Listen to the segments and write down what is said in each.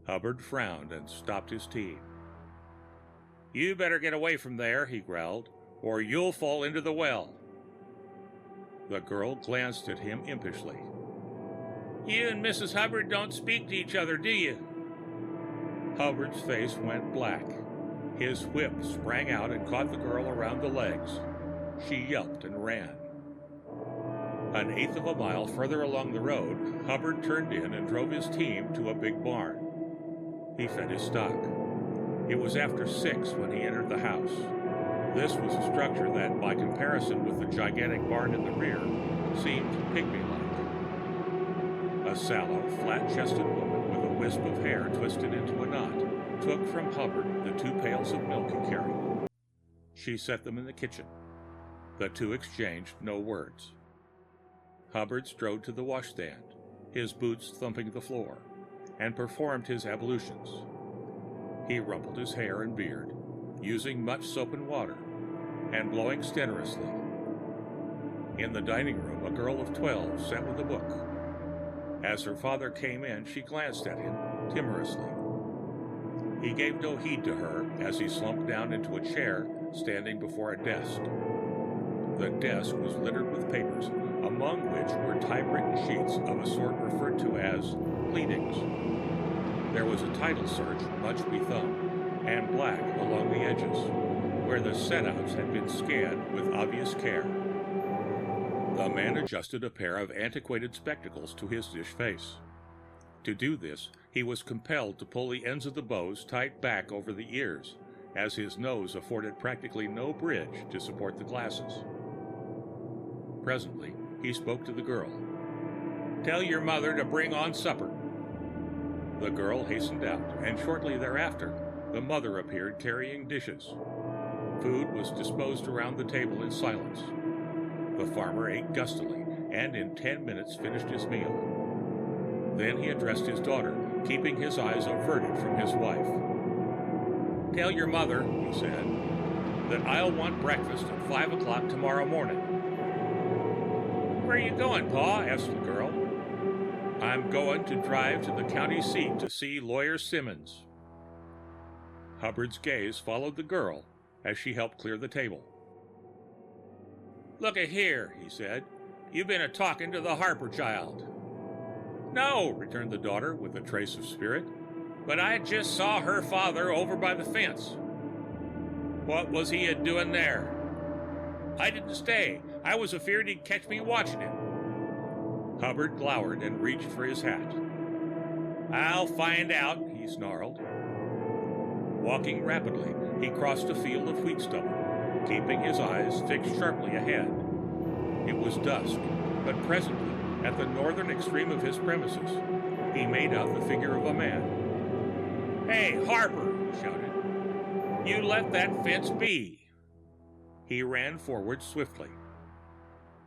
Hubbard frowned and stopped his team. "You better get away from there," he growled, "or you'll fall into the well." The girl glanced at him impishly. "You and Mrs. Hubbard don't speak to each other, do you?" Hubbard's face went black. His whip sprang out and caught the girl around the legs. She yelped and ran. An eighth of a mile further along the road, Hubbard turned in and drove his team to a big barn. He fed his stock. It was after 6 when he entered the house. This was a structure that, by comparison with the gigantic barn in the rear, seemed pygmy-like. A sallow, flat-chested woman with a wisp of hair twisted into a knot took from Hubbard the 2 pails of milk he carried. She set them in the kitchen. The two exchanged no words. Hubbard strode to the washstand, his boots thumping the floor, and performed his ablutions. He rumpled his hair and beard, using much soap and water, and blowing stentorously. In the dining room, a girl of 12 sat with a book. As her father came in, she glanced at him timorously. He gave no heed to her as he slumped down into a chair standing before a desk. The desk was littered with papers, among which were typewritten sheets of a sort referred to as pleadings. There was a title search much bethumbed and black along the edges, where the setouts had been scanned with obvious care. The man adjusted a pair of antiquated spectacles to his dish face. To do this, he was compelled to pull the ends of the bows tight back over the ears, as his nose afforded practically no bridge to support the glasses. Presently, he spoke to the girl. "Tell your mother to bring on supper." The girl hastened out, and shortly thereafter, the mother appeared carrying dishes. Food was disposed around the table in silence. The farmer ate gustily, and in 10 minutes finished his meal. Then he addressed his daughter, keeping his eyes averted from his wife. "Tell your mother," he said, "that I'll want breakfast at 5 o'clock tomorrow morning." "Where are you going, Pa?" asked the girl. "I'm going to drive to the county seat to see Lawyer Simmons." Hubbard's gaze followed the girl as she helped clear the table. "Look-a-here," he said, "you've been a-talking to the Harper child." "No," returned the daughter with a trace of spirit, "but I just saw her father over by the fence." "What was he a-doing there?" "I didn't stay. I was afeard he'd catch me watching him." Hubbard glowered and reached for his hat. "I'll find out," he snarled. Walking rapidly, he crossed a field of wheat stubble, keeping his eyes fixed sharply ahead. It was dusk, but presently, at the northern extreme of his premises, he made out the figure of a man. "Hey, Harper!" he shouted. "You let that fence be!" He ran forward swiftly.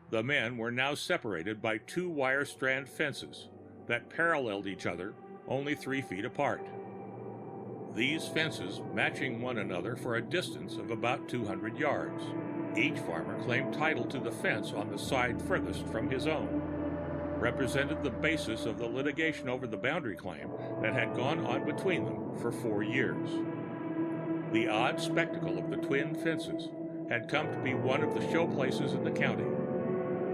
The men were now separated by 2 wire strand fences that paralleled each other only 3 feet apart. These fences matching one another for a distance of about 200 yards. Each farmer claimed title to the fence on the side furthest from his own, represented the basis of the litigation over the boundary claim that had gone on between them for 4 years. The odd spectacle of the twin fences had come to be one of the showplaces in the county.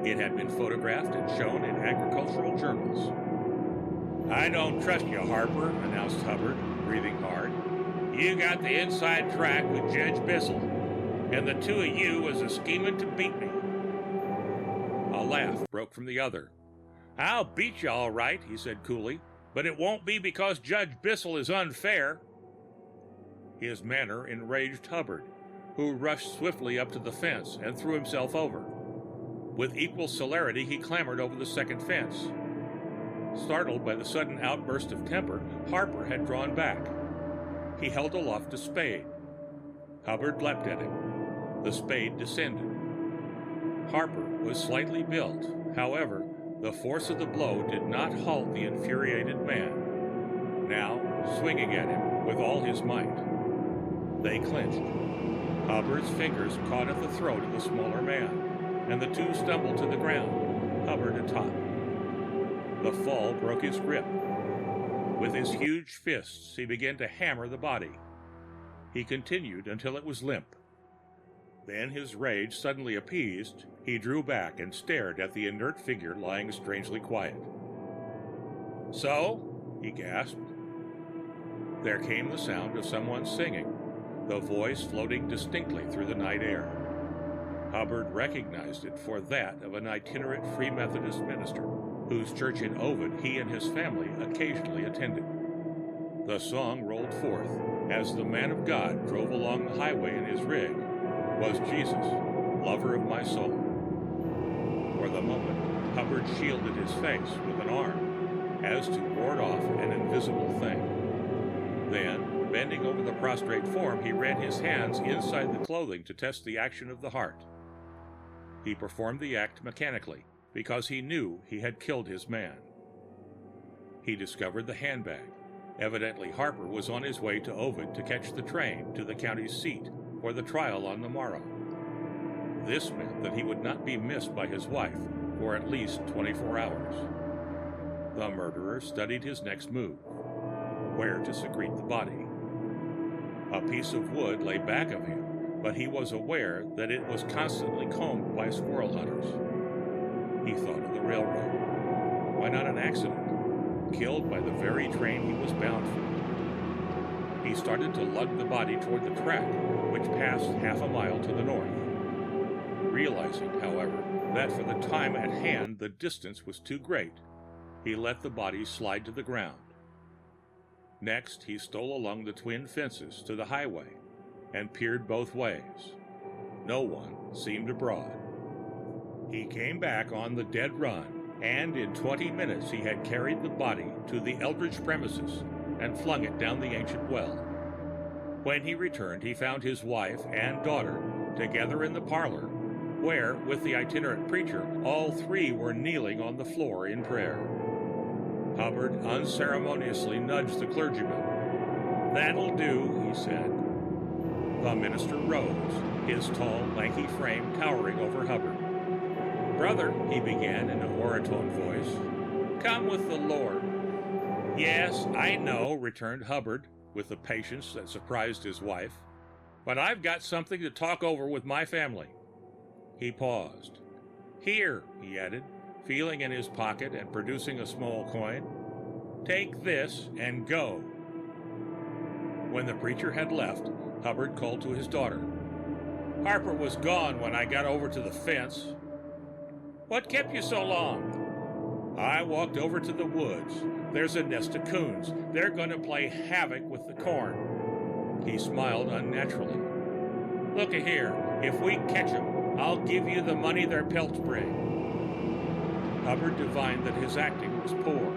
It had been photographed and shown in agricultural journals. "I don't trust you, Harper," announced Hubbard, breathing hard. "You got the inside track with Judge Bissell, and the 2 of you was a-scheming to beat me." A laugh broke from the other. "I'll beat you all right," he said coolly, "but it won't be because Judge Bissell is unfair." His manner enraged Hubbard, who rushed swiftly up to the fence and threw himself over. With equal celerity, he clambered over the second fence. Startled by the sudden outburst of temper, Harper had drawn back. He held aloft a spade. Hubbard leapt at him. The spade descended. Harper was slightly built. However, the force of the blow did not halt the infuriated man, now swinging at him with all his might. They clinched. Hubbard's fingers caught at the throat of the smaller man, and the 2 stumbled to the ground, Hubbard atop. The fall broke his grip. With his huge fists, he began to hammer the body. He continued until it was limp. Then, his rage suddenly appeased, he drew back and stared at the inert figure lying strangely quiet. "So?" he gasped. There came the sound of someone singing, the voice floating distinctly through the night air. Hubbard recognized it for that of an itinerant Free Methodist minister, whose church in Ovid he and his family occasionally attended. The song rolled forth as the man of God drove along the highway in his rig. Was Jesus, lover of my soul. For the moment, Hubbard shielded his face with an arm, as to ward off an invisible thing. Then, bending over the prostrate form, he ran his hands inside the clothing to test the action of the heart. He performed the act mechanically, because he knew he had killed his man. He discovered the handbag. Evidently, Harper was on his way to Ovid to catch the train to the county seat for the trial on the morrow. This meant that he would not be missed by his wife for at least 24 hours. The murderer studied his next move, where to secrete the body. A piece of wood lay back of him, but he was aware that it was constantly combed by squirrel hunters. He thought of the railroad. Why not an accident? Killed by the very train he was bound for. He started to lug the body toward the track, which passed half a mile to the north. Realizing, however, that for the time at hand the distance was too great, he let the body slide to the ground. Next, he stole along the twin fences to the highway and peered both ways. No one seemed abroad. He came back on the dead run, and in 20 minutes he had carried the body to the Eldridge premises and flung it down the ancient well. When he returned, he found his wife and daughter together in the parlor, where, with the itinerant preacher, all three were kneeling on the floor in prayer. Hubbard unceremoniously nudged the clergyman. "That'll do," he said. The minister rose, his tall, lanky frame towering over Hubbard. "Brother," he began in a baritone voice, "come with the Lord." "Yes, I know," returned Hubbard, with the patience that surprised his wife. "But I've got something to talk over with my family." He paused. "Here," he added, feeling in his pocket and producing a small coin. "Take this and go." When the preacher had left, Hubbard called to his daughter. "Harper was gone when I got over to the fence." "What kept you so long?" "I walked over to the woods. There's a nest of coons. They're going to play havoc with the corn." He smiled unnaturally. "Look-a here, if we catch 'em, I'll give you the money their pelts bring." Hubbard divined that his acting was poor.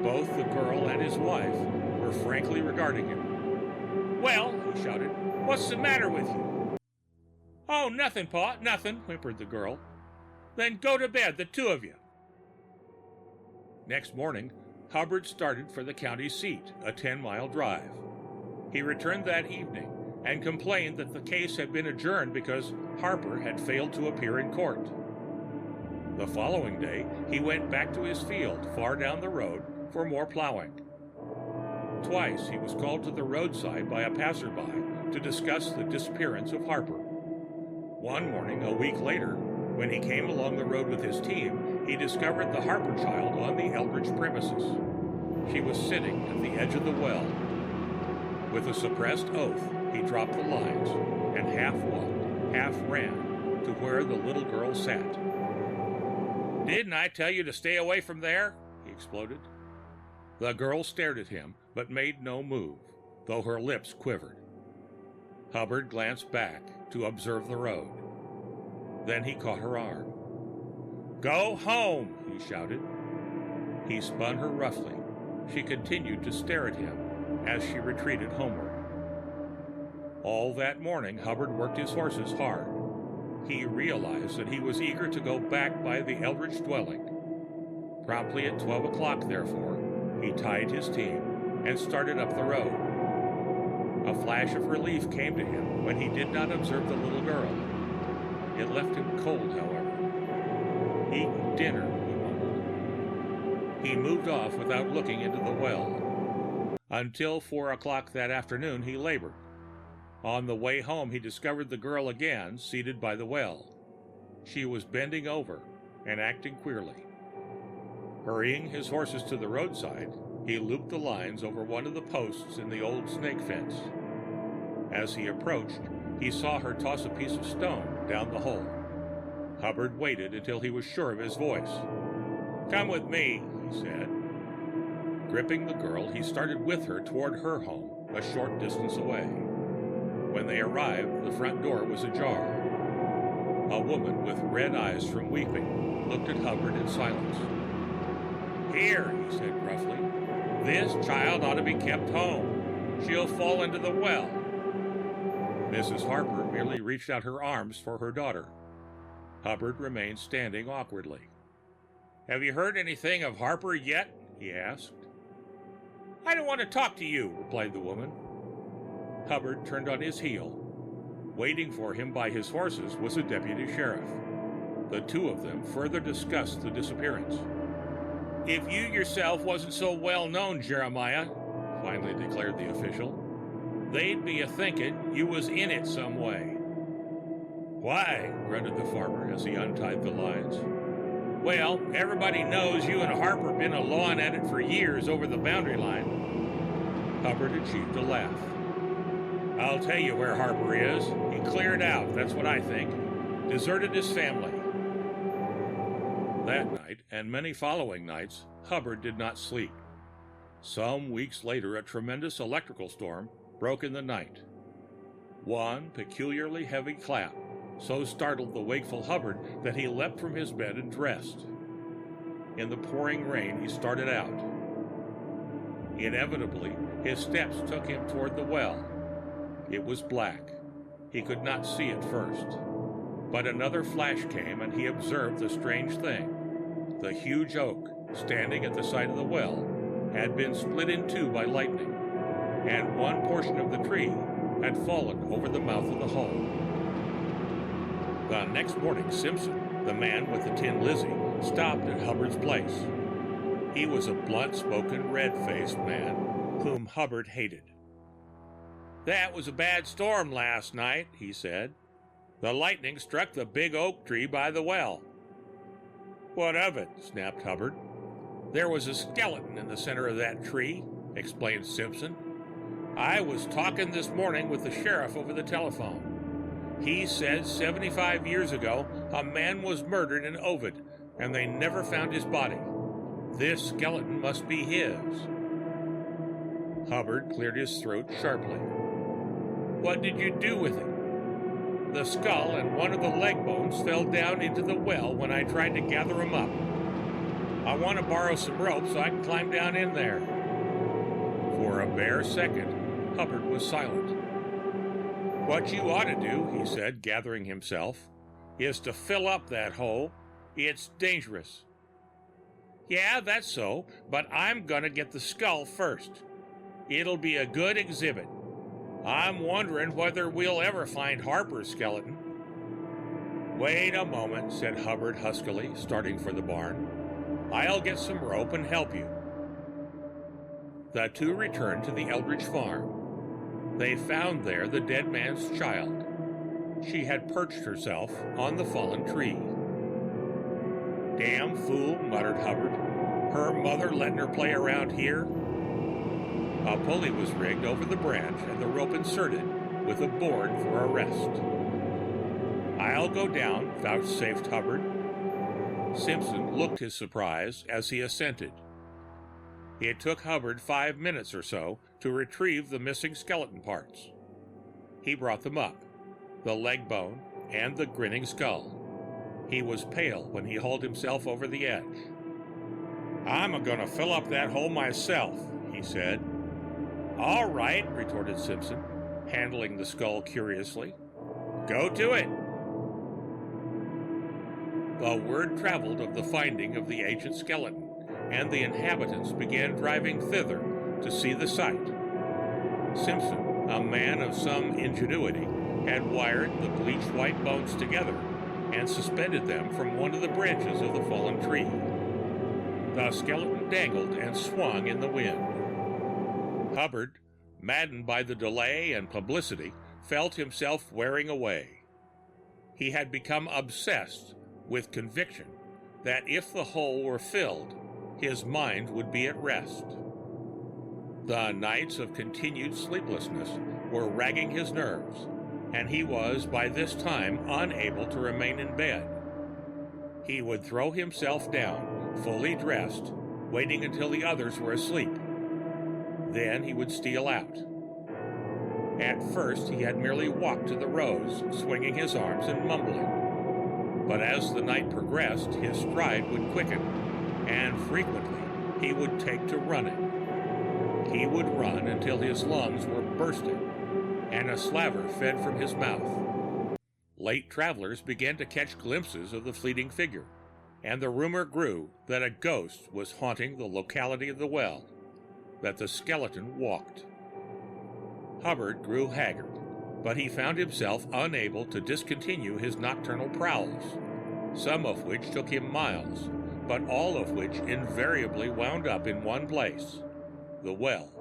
Both the girl and his wife were frankly regarding him. "Well," he shouted, "what's the matter with you?" "Oh, nothing, Pa, nothing," whimpered the girl. "Then go to bed, the two of you." Next morning, Hubbard started for the county seat, a 10-mile drive. He returned that evening and complained that the case had been adjourned because Harper had failed to appear in court. The following day, he went back to his field far down the road for more plowing. Twice he was called to the roadside by a passerby to discuss the disappearance of Harper. One morning, a week later, when he came along the road with his team, he discovered the Harper child on the Eldridge premises. She was sitting at the edge of the well. With a suppressed oath, he dropped the lines and half walked, half ran to where the little girl sat. "Didn't I tell you to stay away from there?" he exploded. The girl stared at him, but made no move, though her lips quivered. Hubbard glanced back to observe the road. Then he caught her arm. "Go home!" he shouted. He spun her roughly. She continued to stare at him as she retreated homeward. All that morning, Hubbard worked his horses hard. He realized that he was eager to go back by the Eldridge dwelling. Promptly at 12 o'clock, therefore, he tied his team and started up the road. A flash of relief came to him when he did not observe the little girl. It left him cold, however. "Eating dinner," he mumbled. He moved off without looking into the well. Until 4 o'clock that afternoon, he labored. On the way home, he discovered the girl again, seated by the well. She was bending over and acting queerly. Hurrying his horses to the roadside, he looped the lines over one of the posts in the old snake fence. As he approached, he saw her toss a piece of stone down the hole. Hubbard waited until he was sure of his voice. "Come with me," he said. Gripping the girl, he started with her toward her home, a short distance away. When they arrived, the front door was ajar. A woman with red eyes from weeping looked at Hubbard in silence. "Here," he said gruffly, "this child ought to be kept home. She'll fall into the well." Mrs. Harper merely reached out her arms for her daughter. Hubbard remained standing awkwardly. "Have you heard anything of Harper yet?" he asked. "I don't want to talk to you," replied the woman. Hubbard turned on his heel. Waiting for him by his horses was a deputy sheriff. The two of them further discussed the disappearance. "If you yourself wasn't so well known, Jeremiah," finally declared the official, "they'd be a-thinking you was in it some way." "Why?" grunted the farmer as he untied the lines. "Well, everybody knows you and Harper been a-lawing at it for years over the boundary line." Hubbard achieved a laugh. "I'll tell you where Harper is. He cleared out, that's what I think. Deserted his family." That night, and many following nights, Hubbard did not sleep. Some weeks later, a tremendous electrical storm broke in the night. One peculiarly heavy clap so startled the wakeful Hubbard that he leapt from his bed and dressed. In the pouring rain, he started out. Inevitably, his steps took him toward the well. It was black. He could not see at first. But another flash came, and he observed the strange thing. The huge oak, standing at the side of the well, had been split in two by lightning, and one portion of the tree had fallen over the mouth of the hole. The next morning, Simpson, the man with the Tin Lizzie, stopped at Hubbard's place. He was a blunt-spoken, red-faced man whom Hubbard hated. "That was a bad storm last night," he said. "The lightning struck the big oak tree by the well." "What of it?" snapped Hubbard. "There was a skeleton in the center of that tree," explained Simpson. "I was talking this morning with the sheriff over the telephone. He said 75 years ago a man was murdered in Ovid, and they never found his body. This skeleton must be his." Hubbard cleared his throat sharply. "What did you do with it?" "The skull and one of the leg bones fell down into the well when I tried to gather them up. I want to borrow some rope so I can climb down in there." For a bare second, Hubbard was silent. "What you ought to do," he said, gathering himself, "is to fill up that hole. It's dangerous." "Yeah, that's so, but I'm gonna get the skull first. It'll be a good exhibit. I'm wondering whether we'll ever find Harper's skeleton." "Wait a moment," said Hubbard huskily, starting for the barn. "I'll get some rope and help you." The two returned to the Eldridge farm. They found there the dead man's child. She had perched herself on the fallen tree. "Damn fool," muttered Hubbard. "Her mother letting her play around here." A pulley was rigged over the branch and the rope inserted with a board for a rest. "I'll go down," vouchsafed Hubbard. Simpson looked his surprise as he assented. It took Hubbard 5 minutes or so to retrieve the missing skeleton parts. He brought them up, the leg bone and the grinning skull. He was pale when he hauled himself over the edge. "I'm a-gonna fill up that hole myself," he said. "All right," retorted Simpson, handling the skull curiously. "Go to it." The word traveled of the finding of the ancient skeleton, and the inhabitants began driving thither to see the site. Simpson, a man of some ingenuity, had wired the bleached white bones together and suspended them from one of the branches of the fallen tree. The skeleton dangled and swung in the wind. Hubbard, maddened by the delay and publicity, felt himself wearing away. He had become obsessed with conviction that if the hole were filled, his mind would be at rest. The nights of continued sleeplessness were ragging his nerves, and he was by this time unable to remain in bed. He would throw himself down, fully dressed, waiting until the others were asleep. Then he would steal out. At first, he had merely walked to the rows, swinging his arms and mumbling. But as the night progressed, his stride would quicken, and frequently he would take to running. He would run until his lungs were bursting, and a slaver fed from his mouth. Late travelers began to catch glimpses of the fleeting figure, and the rumor grew that a ghost was haunting the locality of the well, that the skeleton walked. Hubbard grew haggard, but he found himself unable to discontinue his nocturnal prowls, some of which took him miles, but all of which invariably wound up in one place, the well.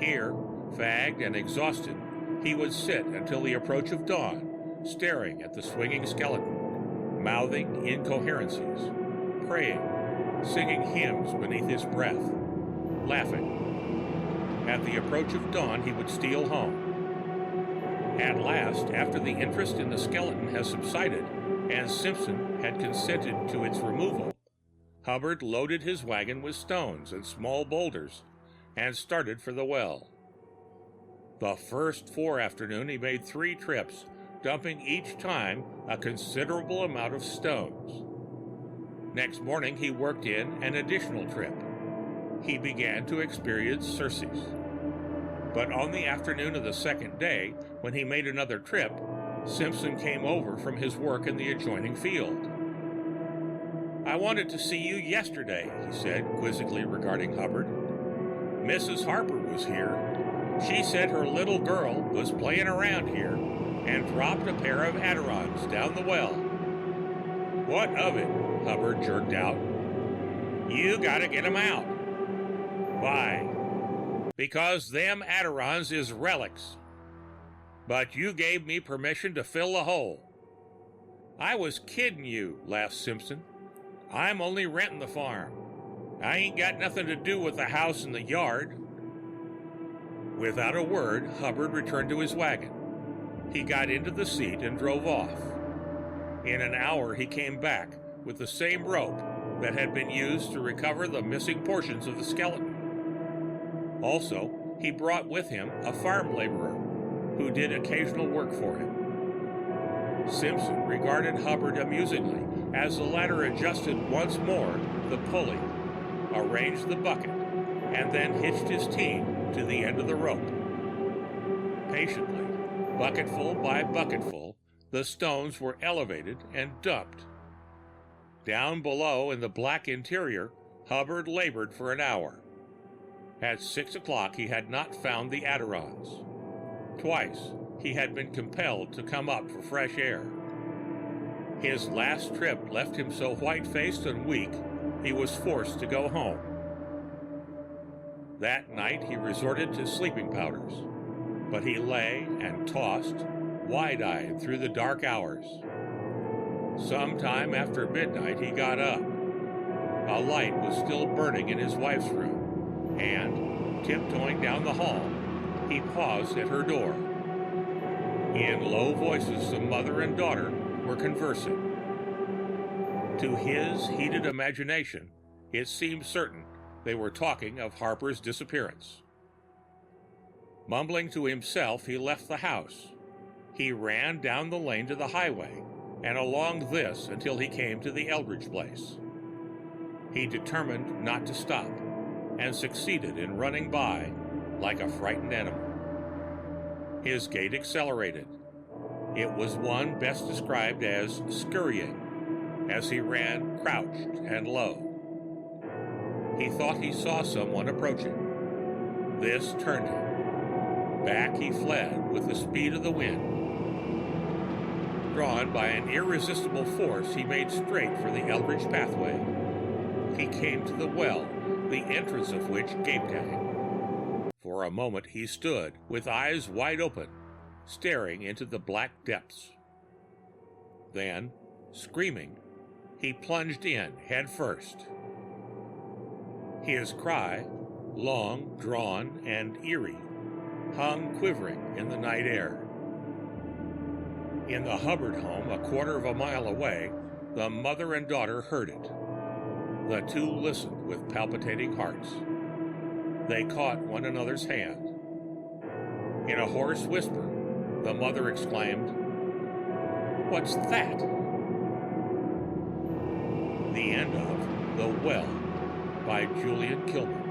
Here, fagged and exhausted, he would sit until the approach of dawn, staring at the swinging skeleton, mouthing incoherencies, praying, singing hymns beneath his breath, laughing. At the approach of dawn, he would steal home. At last, after the interest in the skeleton had subsided and Simpson had consented to its removal, Hubbard loaded his wagon with stones and small boulders and started for the well. The first 4 afternoons, he made 3 trips, dumping each time a considerable amount of stones. Next morning, he worked in an additional trip. He began to experience surcease. But on the afternoon of the second day, when he made another trip, Simpson came over from his work in the adjoining field. "I wanted to see you yesterday," he said quizzically regarding Hubbard. "Mrs. Harper was here. She said her little girl was playing around here and dropped a pair of Adirons down the well." "What of it?" Hubbard jerked out. "You gotta get 'em out." "Why?" "Because them Adirons is relics." "But you gave me permission to fill the hole." "I was kidding you," laughed Simpson. "I'm only renting the farm. I ain't got nothing to do with the house and the yard." Without a word, Hubbard returned to his wagon. He got into the seat and drove off. In an hour, he came back with the same rope that had been used to recover the missing portions of the skeleton. Also, he brought with him a farm laborer who did occasional work for him. Simpson regarded Hubbard amusingly as the latter adjusted once more the pulley, arranged the bucket, and then hitched his team to the end of the rope. Patiently, bucketful by bucketful, the stones were elevated and dumped. Down below in the black interior, Hubbard labored for an hour. At 6 o'clock, he had not found the Adirons. Twice, he had been compelled to come up for fresh air. His last trip left him so white-faced and weak, he was forced to go home. That night, he resorted to sleeping powders, but he lay and tossed, wide-eyed through the dark hours. Sometime after midnight, he got up. A light was still burning in his wife's room, and, tiptoeing down the hall, he paused at her door. In low voices, the mother and daughter were conversing. To his heated imagination, it seemed certain they were talking of Harper's disappearance. Mumbling to himself, he left the house. He ran down the lane to the highway and along this until he came to the Eldridge place. He determined not to stop and succeeded in running by like a frightened animal. His gait accelerated. It was one best described as scurrying, as he ran crouched and low. He thought he saw someone approaching. This turned him. Back he fled with the speed of the wind. Drawn by an irresistible force, he made straight for the Eldridge pathway. He came to the well, the entrance of which gaped at him. For a moment he stood with eyes wide open, staring into the black depths. Then, screaming, he plunged in head first. His cry, long, drawn, and eerie, hung quivering in the night air. In the Hubbard home, a quarter of a mile away, the mother and daughter heard it. The two listened with palpitating hearts. They caught one another's hand. In a hoarse whisper, the mother exclaimed, "What's that?" The end of The Well by Julian Kilmer.